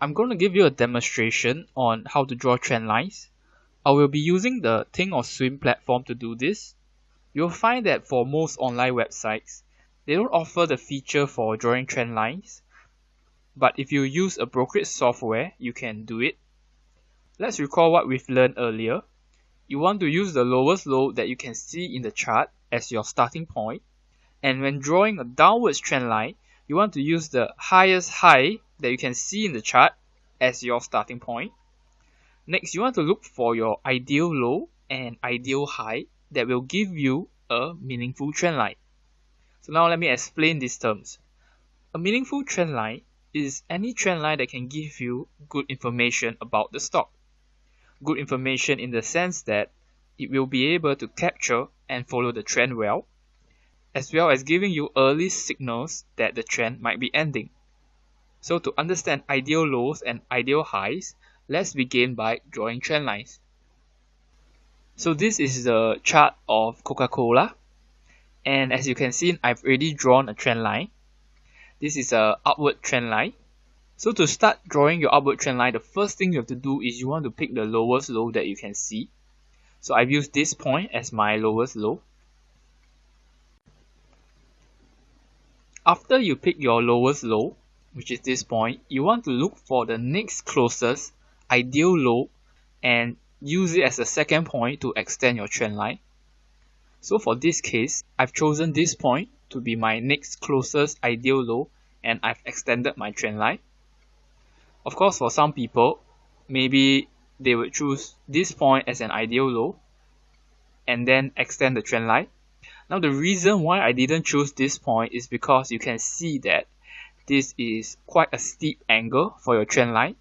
I'm going to give you a demonstration on how to draw trend lines. I will be using the Think or Swim platform to do this. You'll find that for most online websites, they don't offer the feature for drawing trend lines. But if you use a brokerage software, you can do it. Let's recall what we've learned earlier. You want to use the lowest low that you can see in the chart as your starting point. And when drawing a downwards trend line, you want to use the highest high that you can see in the chart as your starting point. Next, you want to look for your ideal low and ideal high that will give you a meaningful trend line. So now let me explain these terms. A meaningful trend line is any trend line that can give you good information about the stock. Good information in the sense that it will be able to capture and follow the trend well, as well as giving you early signals that the trend might be ending. So to understand ideal lows and ideal highs, let's begin by drawing trend lines. So this is the chart of Coca-Cola, and as you can see, I've already drawn a trend line. This is an upward trend line. So to start drawing your upward trend line, the first thing you have to do is you want to pick the lowest low that you can see. So I've used this point as my lowest low. After you pick your lowest low, which is this point, you want to look for the next closest ideal low and use it as a second point to extend your trend line. So for this case, I've chosen this point to be my next closest ideal low and I've extended my trend line. Of course, for some people, maybe they would choose this point as an ideal low and then extend the trend line. Now the reason why I didn't choose this point is because you can see that this is quite a steep angle for your trend line,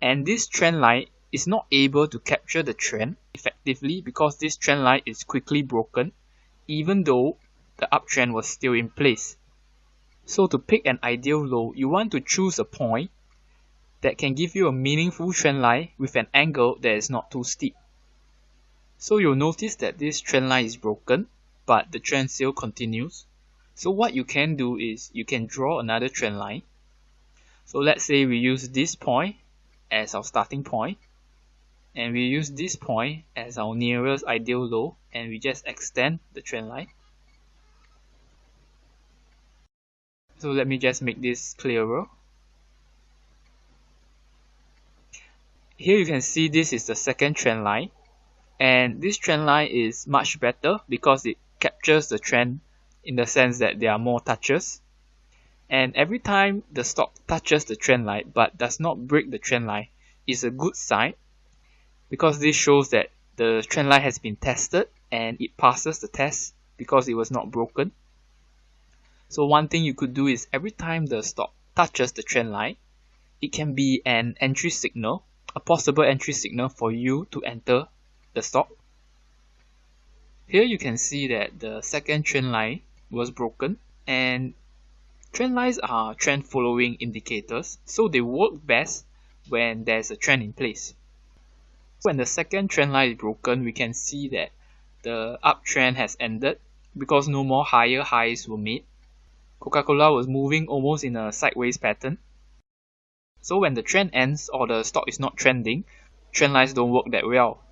and this trend line is not able to capture the trend effectively because this trend line is quickly broken even though the uptrend was still in place. So to pick an ideal low, you want to choose a point that can give you a meaningful trend line with an angle that is not too steep. So you'll notice that this trend line is broken, but the trend still continues. So what you can do is you can draw another trend line. So let's say we use this point as our starting point, and we use this point as our nearest ideal low, and we just extend the trend line. So let me just make this clearer. Here you can see this is the second trend line, and this trend line is much better because it captures the trend in the sense that there are more touches, and every time the stock touches the trend line but does not break the trend line is a good sign, because this shows that the trend line has been tested and it passes the test because it was not broken. So one thing you could do is every time the stock touches the trend line, it can be an entry signal, a possible entry signal for you to enter the stock. Here you can see that the second trend line was broken, and trend lines are trend following indicators, so they work best when there's a trend in place. When the second trend line is broken, we can see that the uptrend has ended because no more higher highs were made. Coca-Cola was moving almost in a sideways pattern. So when the trend ends or the stock is not trending, trend lines don't work that well.